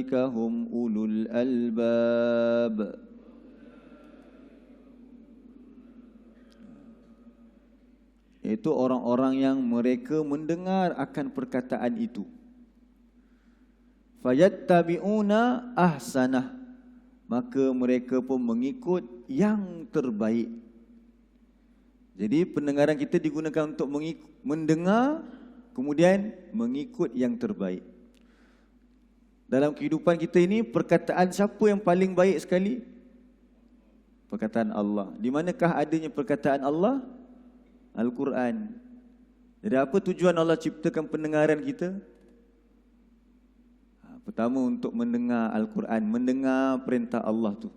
hum ulul albab. Iaitu orang-orang yang mereka mendengar akan perkataan itu. Fayattabi'una ahsanah, maka mereka pun mengikut yang terbaik. Jadi pendengaran kita digunakan untuk mendengar, kemudian mengikut yang terbaik. Dalam kehidupan kita ini, perkataan siapa yang paling baik sekali? Perkataan Allah. Di manakah adanya perkataan Allah? Al-Quran. Jadi apa tujuan Allah ciptakan pendengaran kita? Pertama, untuk mendengar Al-Quran, mendengar perintah Allah tu.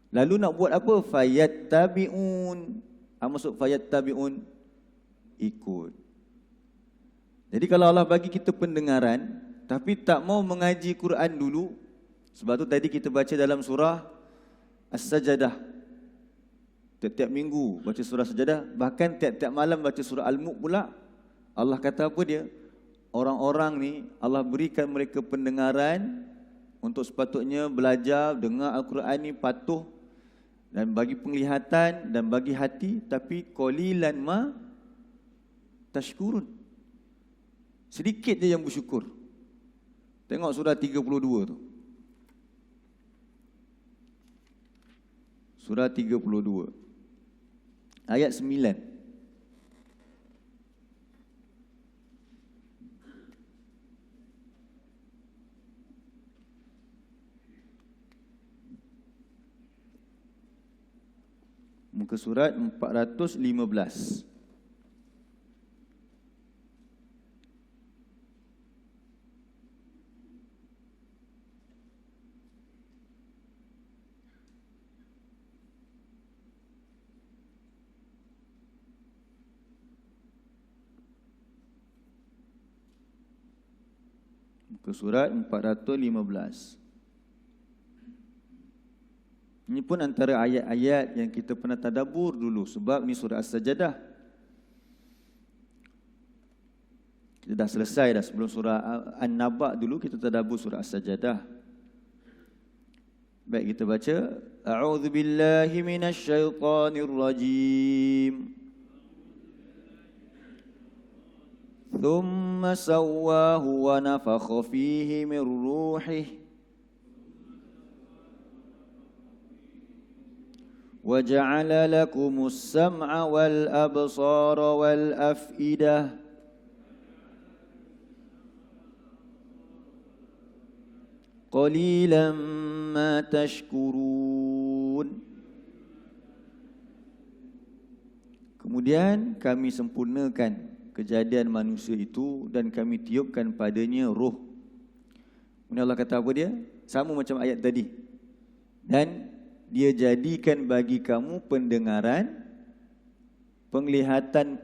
Lalu nak buat apa? Fayattabi'un. Maksud fayattabi'un, ikut. Jadi kalau Allah bagi kita pendengaran, tapi tak mau mengaji Quran dulu, sebab tu tadi kita baca dalam surah As-Sajadah. Tiap-tiap minggu baca surah Sajadah, bahkan tiap-tiap malam baca surah Al-Mulk pula. Allah kata apa dia? Orang-orang ni Allah berikan mereka pendengaran untuk sepatutnya belajar, dengar Al-Quran ni, patuh, dan bagi penglihatan dan bagi hati, tapi qalilan ma tashkurun. Sedikit je yang bersyukur. Tengok surah 32 tu. Surah 32 ayat 9. Muka surat 415. Muka surat 415. Ini pun antara ayat-ayat yang kita pernah tadabbur dulu, sebab ni surah As-Sajadah. Kita dah selesai dah. Sebelum surah An-Naba dulu kita tadabbur surah As-Sajadah. Baik, kita baca. A'udzu billahi minasy syaithanir rajim. Thumma sawwahu wa nafakha fihi min ruhihi وَجَعَلَ لَكُمُ السَّمْعَ وَالْأَبْصَارَ وَالْأَفْئِدَةَ قَلِيلًا مَا تَشْكُرُونَ. Kemudian kami sempurnakan kejadian manusia itu dan kami tiupkan padanya roh. Kemudian Allah kata apa dia? Sama macam ayat tadi. Dan dia jadikan bagi kamu pendengaran, penglihatan.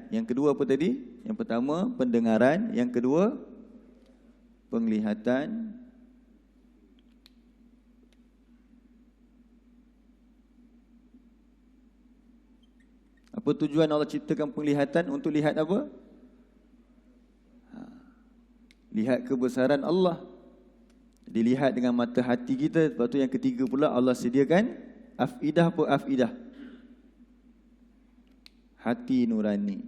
Yang kedua apa tadi? Yang pertama pendengaran, yang kedua penglihatan. Apa tujuan Allah ciptakan penglihatan? Untuk lihat apa? Lihat kebesaran Allah. Dilihat dengan mata hati kita. Sebab tu yang ketiga pula Allah sediakan afidah. Apa afidah? Hati nurani.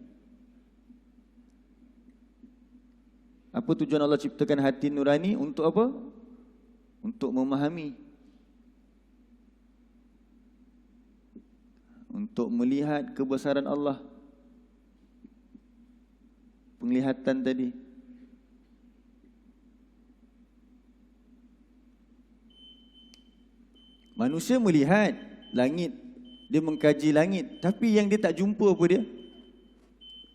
Apa tujuan Allah ciptakan hati nurani? Untuk apa? Untuk memahami, untuk melihat kebesaran Allah. Penglihatan tadi. Manusia melihat langit, dia mengkaji langit, tapi yang dia tak jumpa apa dia?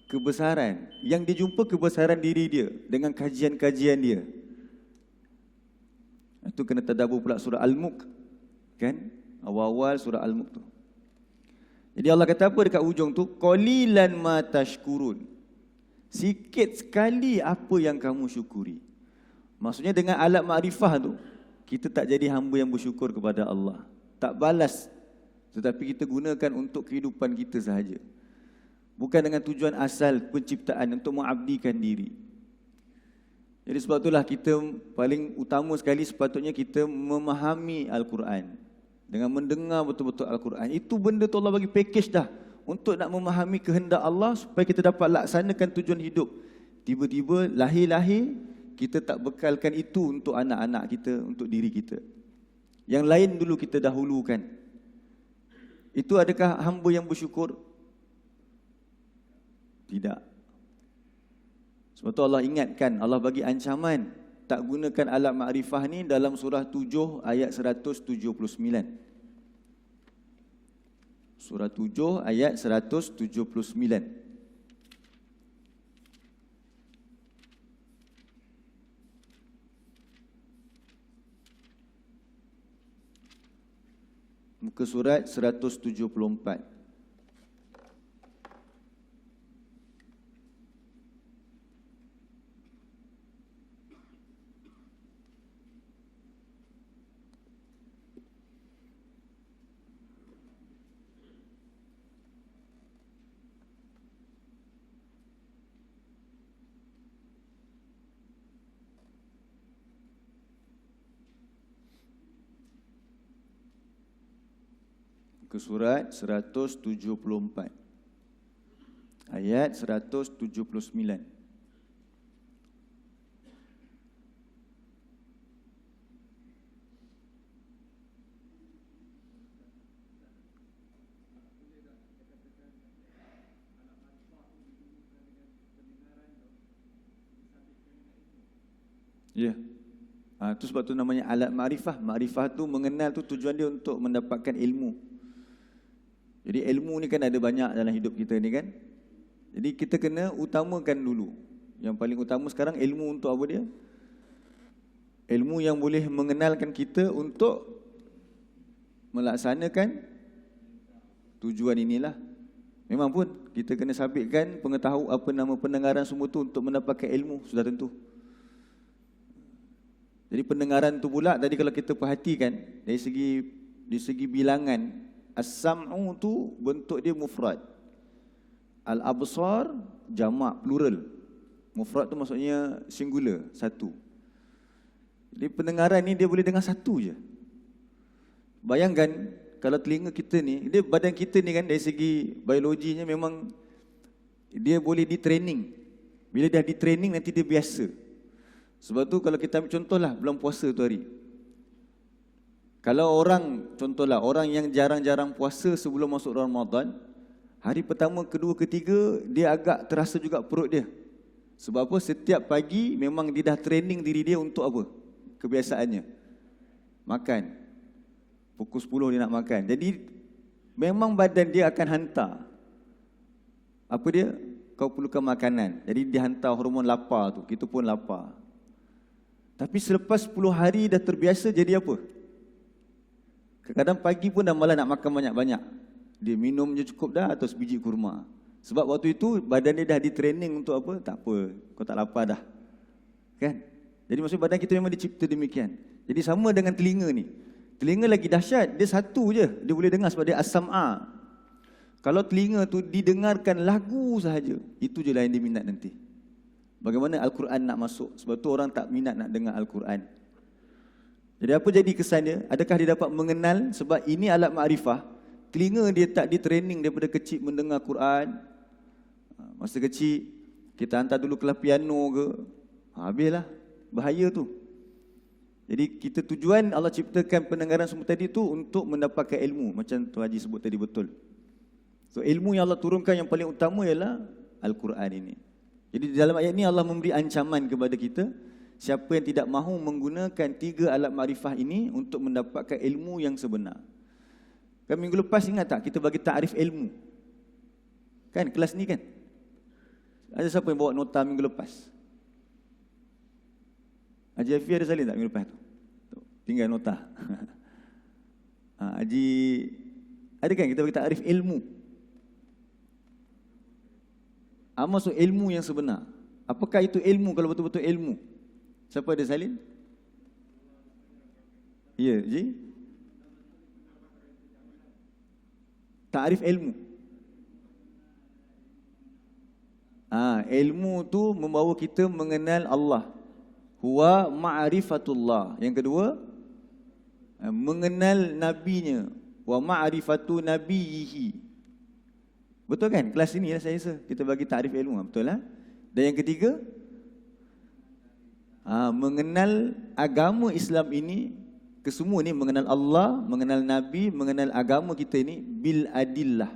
Kebesaran. Yang dia jumpa kebesaran diri dia dengan kajian-kajian dia. Itu kena tadabbur pula surah Al-Mulk. Kan? Awal-awal surah Al-Mulk tu. Jadi Allah kata apa dekat ujung tu? Qalilan ma tashkurun. Sikit sekali apa yang kamu syukuri. Maksudnya dengan alat makrifah tu, kita tak jadi hamba yang bersyukur kepada Allah. Tak balas. Tetapi kita gunakan untuk kehidupan kita sahaja. Bukan dengan tujuan asal penciptaan untuk mengabdikan diri. Jadi sebab itulah kita paling utama sekali sepatutnya kita memahami Al-Quran. Dengan mendengar betul-betul Al-Quran. Itu benda tu Allah bagi package dah. Untuk nak memahami kehendak Allah supaya kita dapat laksanakan tujuan hidup. Tiba-tiba lahir-lahir, kita tak bekalkan itu untuk anak-anak kita, untuk diri kita. Yang lain dulu kita dahulukan. Itu adakah hamba yang bersyukur? Tidak. Sebab tu Allah ingatkan, Allah bagi ancaman tak gunakan alat makrifah ni dalam surah 7 ayat 179. Surah 7 ayat 179. Muka surat 174. Ke surat 174 ayat 179. Ya. Itu sebab tu namanya alat makrifah. Makrifah tu mengenal tu tujuan dia untuk mendapatkan ilmu. Jadi ilmu ni kan ada banyak dalam hidup kita ni kan. Jadi kita kena utamakan dulu. Yang paling utama sekarang ilmu untuk apa dia? Ilmu yang boleh mengenalkan kita untuk melaksanakan tujuan inilah. Memang pun kita kena sabitkan pengetahuan apa nama pendengaran semua tu untuk mendapatkan ilmu, sudah tentu. Jadi pendengaran tu pula tadi kalau kita perhatikan dari segi bilangan, as-sam'u tu bentuk dia mufrad. Al-absar jamak plural. Mufrad tu maksudnya singular, satu. Jadi pendengaran ni dia boleh dengar satu je. Bayangkan kalau telinga kita ni, dia badan kita ni kan dari segi biologinya memang dia boleh di-training. Bila dah di-training nanti dia biasa. Sebab tu kalau kita ambil contohlah bulan puasa tu hari. Kalau contohlah orang yang jarang-jarang puasa sebelum masuk Ramadan, hari pertama, kedua, ketiga, dia agak terasa juga perut dia. Sebab apa? Setiap pagi memang dia dah training diri dia untuk apa? Kebiasaannya. Makan. Pukul 10 dia nak makan. Jadi, memang badan dia akan hantar. Apa dia? Kau perlukan makanan. Jadi, dia hantar hormon lapar tu. Kita pun lapar. Tapi selepas 10 hari dah terbiasa, jadi apa? Kadang-kadang pagi pun dah malas nak makan banyak-banyak. Dia minum je cukup dah atau sebiji kurma. Sebab waktu itu badan dia dah di-training untuk apa? Tak apa, kau tak lapar dah. Kan? Jadi maksudnya badan kita memang dicipta demikian. Jadi sama dengan telinga ni. Telinga lagi dahsyat, dia satu je. Dia boleh dengar sebab dia as-sam'a. Kalau telinga tu didengarkan lagu sahaja, itu je lah yang dia minat nanti. Bagaimana Al-Quran nak masuk? Sebab tu orang tak minat nak dengar Al-Quran. Jadi apa jadi kesan dia? Adakah dia dapat mengenal? Sebab ini alat makrifah. Telinga dia tak di-training daripada kecil mendengar Quran. Masa kecil, kita hantar dulu kelas piano ke. Habislah. Bahaya tu. Jadi kita tujuan Allah ciptakan pendengaran semua tadi tu untuk mendapatkan ilmu. Macam tu Haji sebut tadi betul. So ilmu yang Allah turunkan yang paling utama ialah Al-Quran ini. Jadi dalam ayat ini Allah memberi ancaman kepada kita. Siapa yang tidak mahu menggunakan 3 alat makrifah ini untuk mendapatkan ilmu yang sebenar. Kan minggu lepas ingat tak kita bagi takrif ilmu? Kan kelas ni kan? Ada siapa yang bawa nota minggu lepas? Haji Hafiz ada salin tak minggu lepas tu? Tinggal nota. Haji, ada kan kita bagi takrif ilmu? Maksud ilmu yang sebenar. Apakah itu ilmu kalau betul-betul ilmu? Siapa ada salin? Ya, Ji? Takrif ilmu. Ilmu tu membawa kita mengenal Allah. huwa ma'rifatullah. Yang kedua, mengenal nabinya, wa ma'rifatu nabiyhi. Betul kan? Kelas ini saya rasa kita bagi takrif ilmu, betul lah. Dan yang ketiga, mengenal agama Islam ini, kesemua ni mengenal Allah, mengenal Nabi, mengenal agama kita ini bil adillah,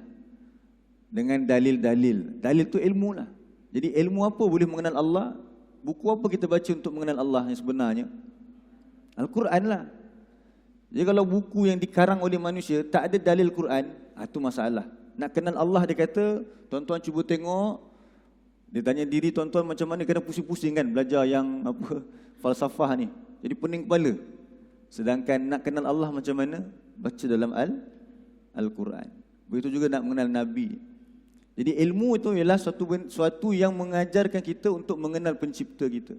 dengan dalil-dalil. Dalil tu ilmu lah. Jadi ilmu apa boleh mengenal Allah? Buku apa kita baca untuk mengenal Allah yang sebenarnya? Al-Quran lah. Jadi kalau buku yang dikarang oleh manusia tak ada dalil Quran, itu masalah. Nak kenal Allah, dia kata, tuan-tuan cuba tengok. Dia tanya diri tuan-tuan macam mana, kena pusing-pusing kan belajar yang falsafah ni. Jadi pening kepala. Sedangkan nak kenal Allah macam mana? Baca dalam Al-Quran. Begitu juga nak mengenal Nabi. Jadi ilmu itu ialah suatu yang mengajarkan kita untuk mengenal pencipta kita.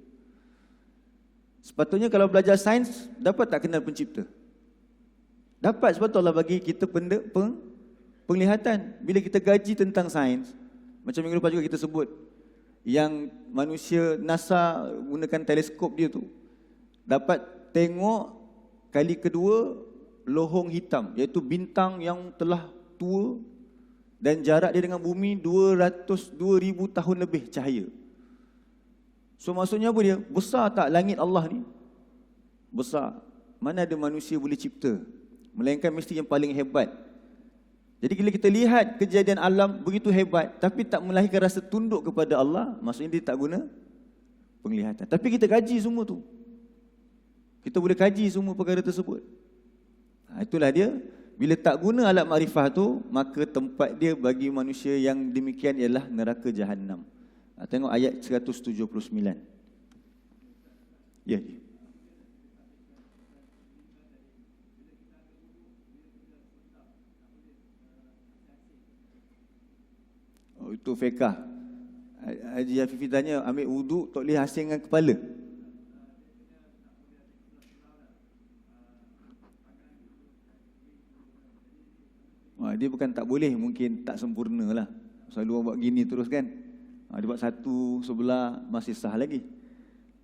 Sepatutnya kalau belajar sains, dapat tak kenal pencipta? Dapat, sebab tu Allah bagi kita penglihatan. Bila kita gaji tentang sains, macam minggu lepas juga kita sebut, yang manusia NASA gunakan teleskop dia tu, dapat tengok kali kedua lohong hitam, iaitu bintang yang telah tua dan jarak dia dengan bumi 2,000 tahun lebih cahaya. So maksudnya apa dia? Besar tak langit Allah ni? Besar. Mana ada manusia boleh cipta? Melainkan mesti yang paling hebat. Jadi bila kita lihat kejadian alam begitu hebat, tapi tak melahirkan rasa tunduk kepada Allah, maksudnya dia tak guna penglihatan. Tapi kita kaji semua tu. Kita boleh kaji semua perkara tersebut. Itulah dia. Bila tak guna alat makrifah tu, maka tempat dia bagi manusia yang demikian ialah neraka Jahannam. Tengok ayat 179. Ya. Itu fiqah. Haji Hafifi tanya, ambil wuduk tak boleh asing dengan kepala. Dia bukan tak boleh, mungkin tak sempurna lah. Selalu orang buat gini terus kan. Dia buat satu sebelah masih sah lagi.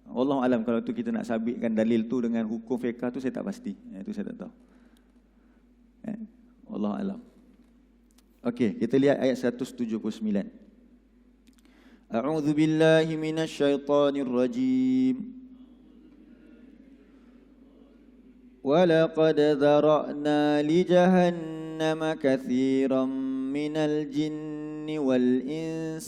Wallahu alam, kalau tu kita nak sabitkan dalil tu dengan hukum fiqah tu saya tak pasti. Itu saya tak tahu. Wallahu alam. Okey, kita lihat ayat 179. A'udzu billahi minasyaitonir rajim. وَلَقَدْ ذَرَأْنَا لِجَهَنَّمَ كَثِيرًا مِنَ الْجِنِّ وَالْإِنسِ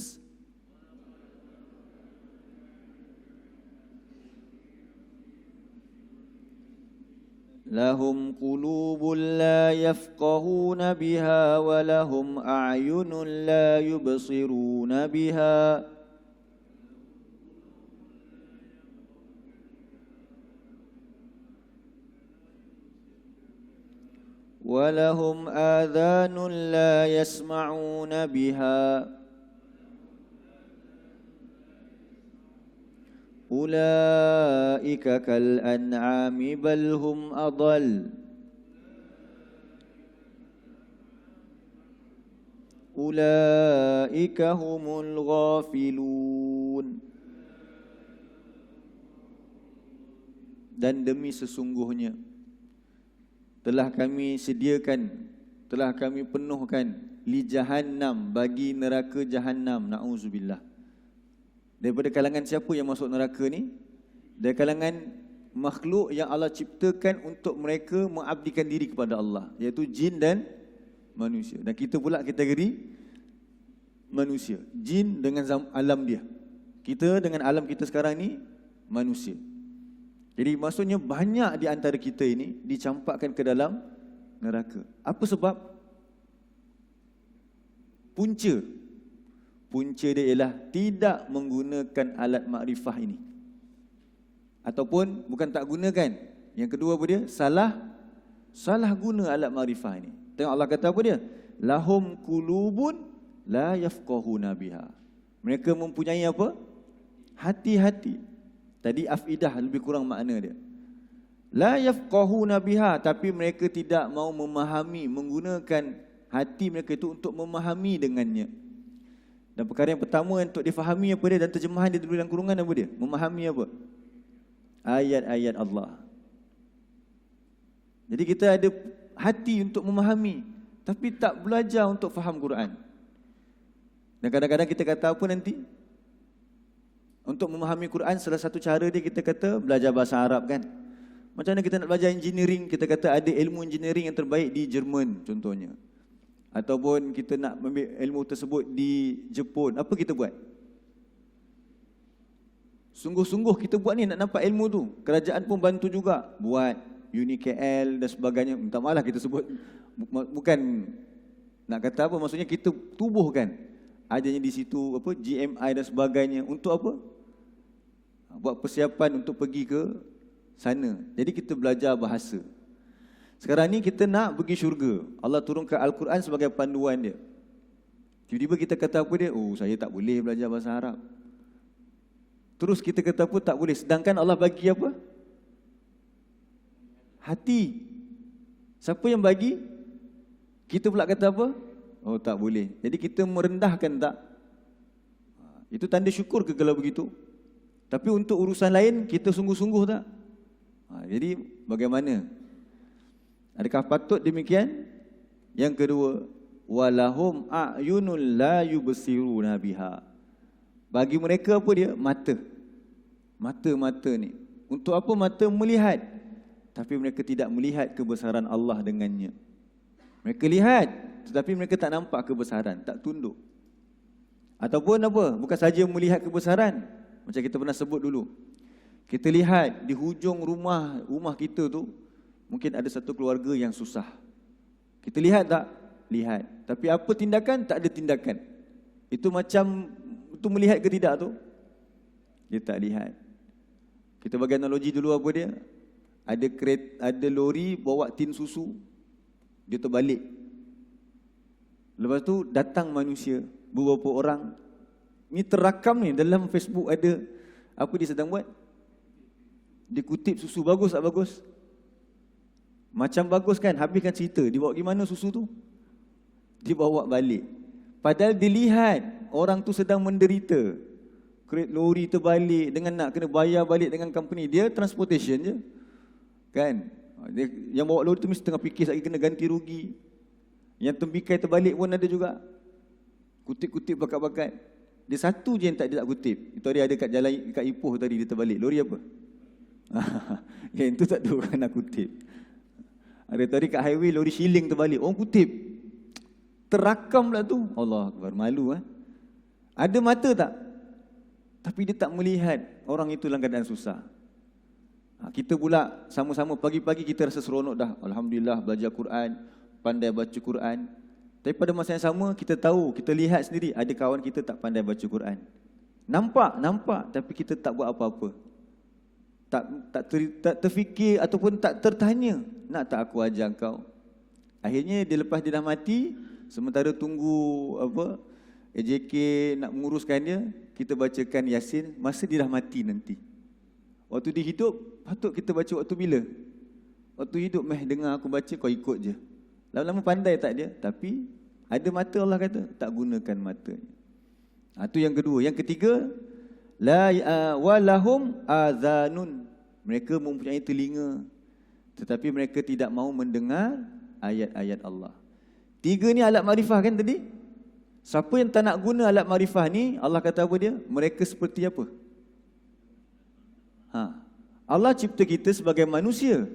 لَهُمْ قُلُوبٌ لَا يَفْقَهُونَ بِهَا وَلَهُمْ أَعْيُنٌ لَا يُبْصِرُونَ بِهَا وَلَهُمْ آذَانٌ لَا يَسْمَعُونَ بِهَا أُولَئِكَ كَالْأَنْعَامِ بَلْ هُمْ أَضَلُّ أُولَئِكَ هُمُ الْغَافِلُونَ. Dan demi sesungguhnya telah kami sediakan, telah kami penuhkan li jahannam, bagi neraka Jahannam, na'udzubillah. Daripada kalangan siapa yang masuk neraka ni? Dari kalangan makhluk yang Allah ciptakan untuk mereka mengabdikan diri kepada Allah, iaitu jin dan manusia. Dan kita pula kategori manusia. Jin dengan alam dia, kita dengan alam kita sekarang ni manusia. Jadi maksudnya banyak di antara kita ini dicampakkan ke dalam neraka. Apa sebab? Punca dia ialah tidak menggunakan alat makrifah ini. Ataupun bukan tak gunakan. Yang kedua apa dia? Salah guna alat makrifah ini. Tengok Allah kata apa dia? Lahum qulubun la yafqahuna biha. Mereka mempunyai apa? Hati-hati. Tadi afidah lebih kurang makna dia. La yafqahuna biha, tapi mereka tidak mau memahami, menggunakan hati mereka itu untuk memahami dengannya. Dan perkara yang pertama untuk difahami apa dia, dan terjemahan dia tulis dalam kurungan apa dia? Memahami apa? ayat-ayat Allah. Jadi kita ada hati untuk memahami, tapi tak belajar untuk faham Quran. Dan kadang-kadang kita kata apa nanti? Untuk memahami Quran, salah satu cara dia kita kata belajar bahasa Arab kan. Macam mana kita nak belajar engineering, kita kata ada ilmu engineering yang terbaik di Jerman contohnya. Ataupun kita nak ambil ilmu tersebut di Jepun, apa kita buat? Sungguh-sungguh kita buat ni nak nampak ilmu tu. Kerajaan pun bantu juga buat UniKL dan sebagainya. Minta maaf lah kita sebut, bukan nak kata apa, maksudnya kita tubuhkan adanya di situ apa GMI dan sebagainya. Untuk apa? Buat persiapan untuk pergi ke sana. Jadi kita belajar bahasa. Sekarang ni kita nak pergi syurga. Allah turunkan Al-Quran sebagai panduan dia. Tiba-tiba kita kata apa dia? Oh, saya tak boleh belajar bahasa Arab. Terus kita kata apa? Tak boleh. Sedangkan Allah bagi apa? Hati. Siapa yang bagi? Kita pula kata apa? Oh, tak boleh. Jadi kita merendahkan tak? Itu tanda syukur ke kalau begitu? Tapi untuk urusan lain, kita sungguh-sungguh tak? Jadi bagaimana? Adakah patut demikian? Yang kedua, walahum a'yunul la yubsiruna biha. Bagi mereka apa dia? Mata. Mata ni. Untuk apa mata? Melihat. Tapi mereka tidak melihat kebesaran Allah dengannya. Mereka lihat, tetapi mereka tak nampak kebesaran, tak tunduk. Ataupun apa? Bukan saja melihat kebesaran. Macam kita pernah sebut dulu. Kita lihat di hujung rumah kita tu, mungkin ada satu keluarga yang susah. Kita lihat tak? Lihat. Tapi apa tindakan? Tak ada tindakan. Itu macam, itu melihat ke tidak tu? Dia tak lihat. Kita bagi analogi dulu apa dia? Ada lori bawa tin susu, dia terbalik. Lepas tu datang manusia, beberapa orang. Ni terakam ni dalam Facebook ada. Apa dia sedang buat? Dia kutip susu, bagus tak bagus? Macam bagus kan? Habiskan cerita. Dia bawa gimana susu tu? Dia bawa balik. Padahal dilihat orang tu sedang menderita. Kereta lori terbalik dengan nak kena bayar balik dengan company. Dia transportation je. Kan? Dia, yang bawa lori tu mesti tengah fikir lagi kena ganti rugi. Yang tembikai terbalik pun ada juga. Kutip-kutip bakat-bakat. Dia satu je yang dia tak kutip. Itu hari ada kat jalan kat Ipoh tadi dia terbalik. Lori apa? Yang itu tak ada orang nak kutip. Ada tadi kat highway lori shilling terbalik. Orang kutip. Terakam pula tu. Allah Akbar, malu Ada mata tak? Tapi dia tak melihat orang itu dalam keadaan susah. Kita pula sama-sama pagi-pagi kita rasa seronok dah. Alhamdulillah belajar Quran, pandai baca Quran. Tapi pada masa yang sama kita tahu, kita lihat sendiri ada kawan kita tak pandai baca Quran. Nampak, tapi kita tak buat apa-apa. Tak terfikir ataupun tak tertanya, nak tak aku ajar kau? Akhirnya dia lepas dia dah mati, sementara tunggu apa AJK nak menguruskan dia, kita bacakan Yasin masa dia dah mati nanti. Waktu dia hidup, patut kita baca waktu bila? Waktu hidup, dengar aku baca, kau ikut je. Lama-lama pandai tak dia? Tapi ada mata, Allah kata, tak gunakan matanya. Itu yang kedua. Yang ketiga, walahum azanun. Mereka mempunyai telinga, tetapi mereka tidak mau mendengar ayat-ayat Allah. Tiga ni alat makrifah kan tadi? Siapa yang tak nak guna alat makrifah ni, Allah kata apa dia? Mereka seperti apa? Allah cipta kita sebagai manusia.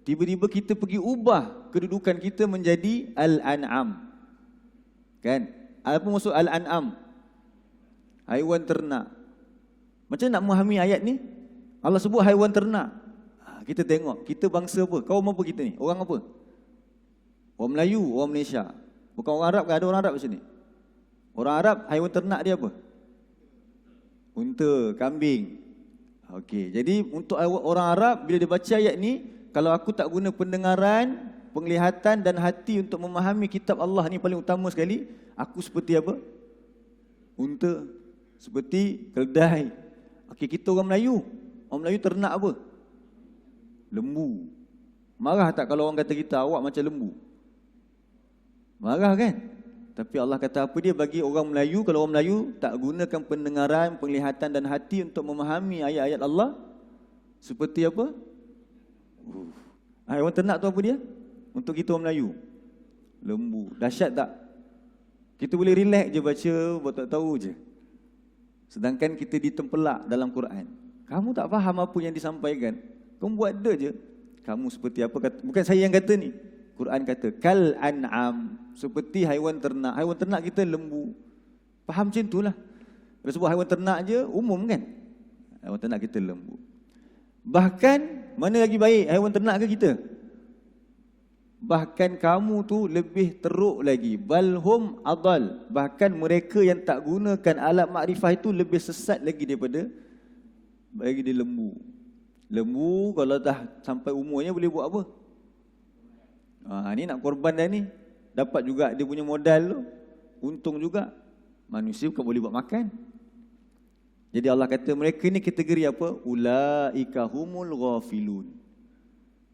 Tiba-tiba kita pergi ubah kedudukan kita menjadi al-an'am. Kan? Apa maksud al-an'am? Haiwan ternak. Macam nak memahami ayat ni? Allah sebut haiwan ternak. Kita tengok, kita bangsa apa? Kaum apa kita ni? Orang apa? Orang Melayu, orang Malaysia. Bukan orang Arab, ada orang Arab di sini. Orang Arab, haiwan ternak dia apa? Unta, kambing. Okey, jadi untuk orang Arab, bila dia baca ayat ni, kalau aku tak guna pendengaran, penglihatan dan hati untuk memahami kitab Allah ni paling utama sekali, aku seperti apa? Unta. Seperti keledai. Okey, kita orang Melayu. Orang Melayu ternak apa? Lembu. Marah tak kalau orang kata kita, awak macam lembu? Marah kan? Tapi Allah kata apa dia bagi orang Melayu? Kalau orang Melayu tak gunakan pendengaran, penglihatan dan hati untuk memahami ayat-ayat Allah, Seperti apa? Haiwan ternak tu apa dia? Untuk kita orang Melayu, lembu. Dahsyat tak? Kita boleh relax je baca, buat tak tahu je. Sedangkan kita ditempelak dalam Quran. Kamu tak faham apa yang disampaikan, kamu buat dia je. Kamu seperti apa kata, bukan saya yang kata ni, Quran kata kal an'am, seperti haiwan ternak. Haiwan ternak kita lembu. Faham macam itulah. Kalau sebut haiwan ternak je umum kan. Haiwan ternak kita lembu. Bahkan mana lagi baik, haiwan ternak ke kita? Bahkan kamu tu lebih teruk lagi. Balhum adal. Bahkan mereka yang tak gunakan alat makrifah itu lebih sesat lagi daripada bagi dia lembu. Lembu kalau dah sampai umurnya boleh buat apa? Ni nak korban dah ni. Dapat juga dia punya modal tu. Untung juga. Manusia bukan boleh buat makan. Jadi Allah kata mereka ni kategori apa? Ulaika humul ghafilun.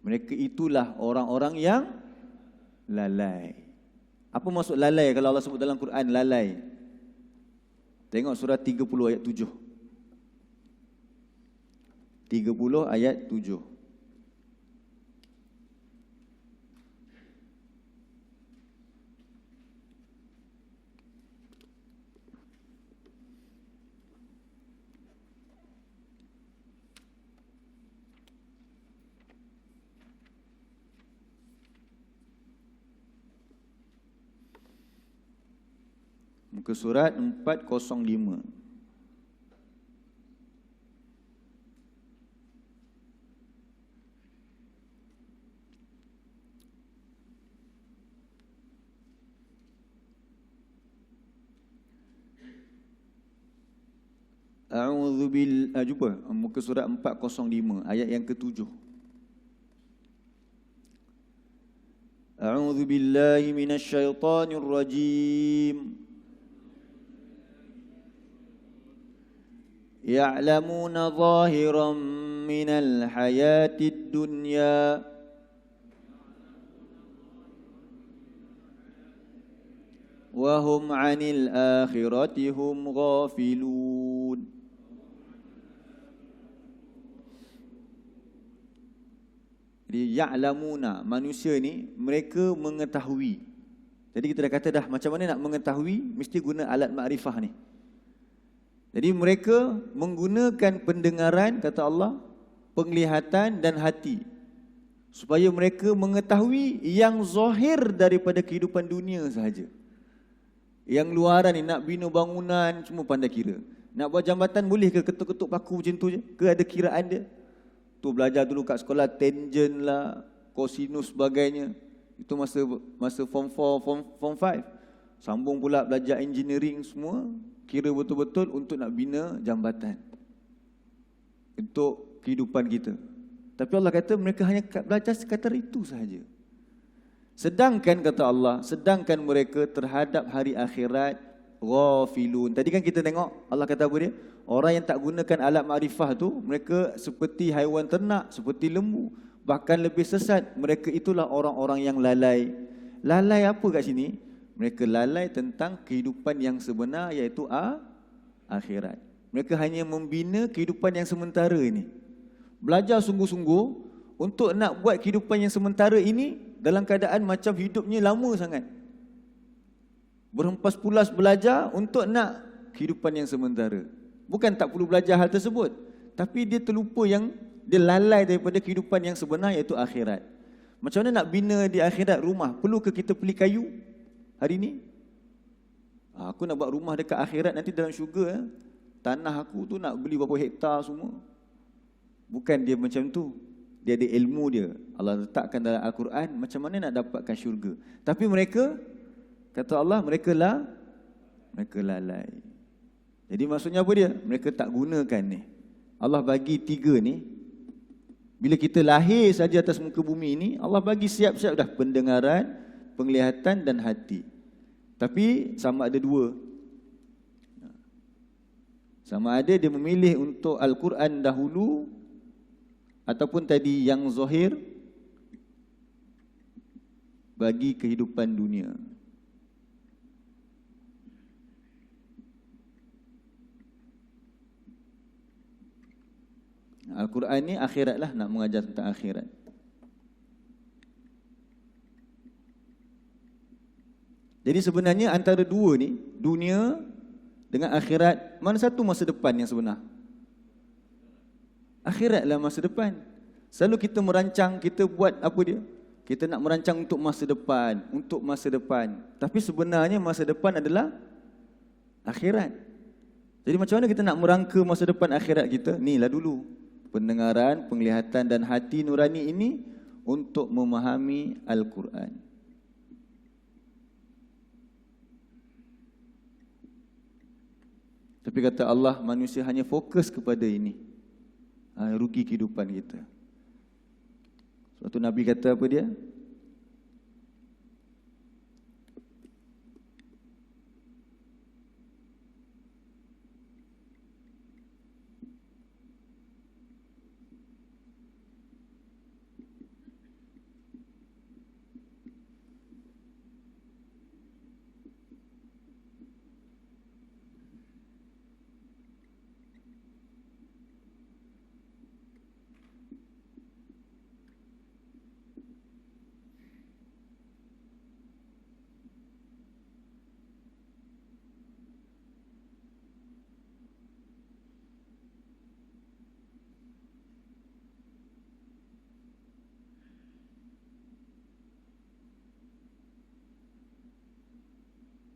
Mereka itulah orang-orang yang lalai. Apa maksud lalai kalau Allah sebut dalam Quran lalai? Tengok surah 30 ayat 7. 30 ayat 7. Muka surat 405. Jumpa muka surat 405 ayat yang ke-7. A'udzu billahi minasyaitonir rajim. Ya'lamuna zahiran minal hayatid dunya wa hum 'anil akhirati hum ghafilun. Jadi ya'lamuna, manusia ni mereka mengetahui. Jadi kita dah kata dah macam mana nak mengetahui, mesti guna alat makrifah ni. Jadi mereka menggunakan pendengaran, kata Allah, penglihatan dan hati, supaya mereka mengetahui yang zahir daripada kehidupan dunia sahaja. Yang luaran ni nak bina bangunan cuma pandai kira. Nak buat jambatan boleh ke ketuk-ketuk paku macam tu je? Ke ada kiraan dia? Tu belajar dulu kat sekolah tangent lah, kosinus sebagainya. Itu masa form 4, form 5. Sambung pula belajar engineering semua, kira betul-betul untuk nak bina jambatan untuk kehidupan kita. Tapi Allah kata mereka hanya belajar sekadar itu sahaja. Sedangkan kata Allah, sedangkan mereka terhadap hari akhirat ghafilun. Tadi kan kita tengok Allah kata apa dia? Orang yang tak gunakan alat makrifah tu, mereka seperti haiwan ternak, seperti lembu, bahkan lebih sesat. Mereka itulah orang-orang yang lalai. Lalai apa kat sini? Mereka lalai tentang kehidupan yang sebenar, iaitu akhirat. Mereka hanya membina kehidupan yang sementara ini. Belajar sungguh-sungguh untuk nak buat kehidupan yang sementara ini dalam keadaan macam hidupnya lama sangat. Berhempas pulas belajar untuk nak kehidupan yang sementara. Bukan tak perlu belajar hal tersebut, tapi dia terlupa yang dia lalai daripada kehidupan yang sebenar, iaitu akhirat. Macam mana nak bina di akhirat rumah? Perlu ke kita beli kayu hari ni? Aku nak buat rumah dekat akhirat nanti dalam syurga. Tanah aku tu nak beli berapa hektar semua. Bukan dia macam tu. Dia ada ilmu dia. Allah letakkan dalam Al-Quran macam mana nak dapatkan syurga. Tapi mereka, kata Allah, mereka lalai. Jadi maksudnya apa dia? Mereka tak gunakan ni. Allah bagi 3 ni. Bila kita lahir saja atas muka bumi ini, Allah bagi siap-siap dah pendengaran, penglihatan dan hati. Tapi sama ada 2. Sama ada dia memilih untuk Al-Quran dahulu, ataupun tadi yang zahir bagi kehidupan dunia. Al-Quran ni akhirat lah, nak mengajar tentang akhirat. Jadi sebenarnya antara dua ni, dunia dengan akhirat, mana satu masa depan yang sebenar? Akhiratlah masa depan. Selalu kita merancang, kita buat apa dia? Kita nak merancang untuk masa depan, untuk masa depan. Tapi sebenarnya masa depan adalah akhirat. Jadi macam mana kita nak merangka masa depan akhirat kita? Inilah dulu. Pendengaran, penglihatan dan hati nurani ini untuk memahami Al-Quran. Tapi kata Allah, manusia hanya fokus kepada ini. Rugi kehidupan kita. Suatu Nabi kata apa dia?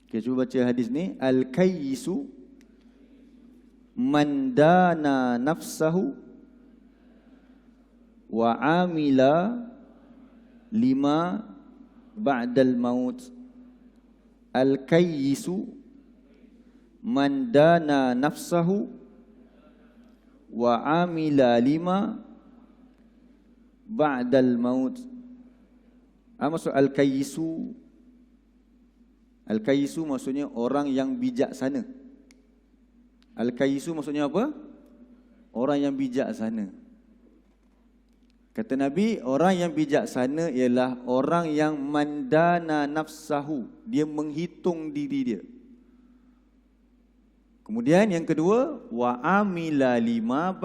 Okay, cuba baca hadis ni. Al-kayyisu man dana nafsahu wa amila lima ba'dal maut. Al-kayyisu man dana nafsahu wa amila lima ba'dal maut. Apa maksud al-kayyisu? Al-kayyisu maksudnya orang yang bijaksana. Al-kayyisu maksudnya apa? Orang yang bijaksana. Kata Nabi, orang yang bijaksana ialah orang yang mandana nafsahu. Dia menghitung diri dia. Kemudian yang kedua, wa amila lima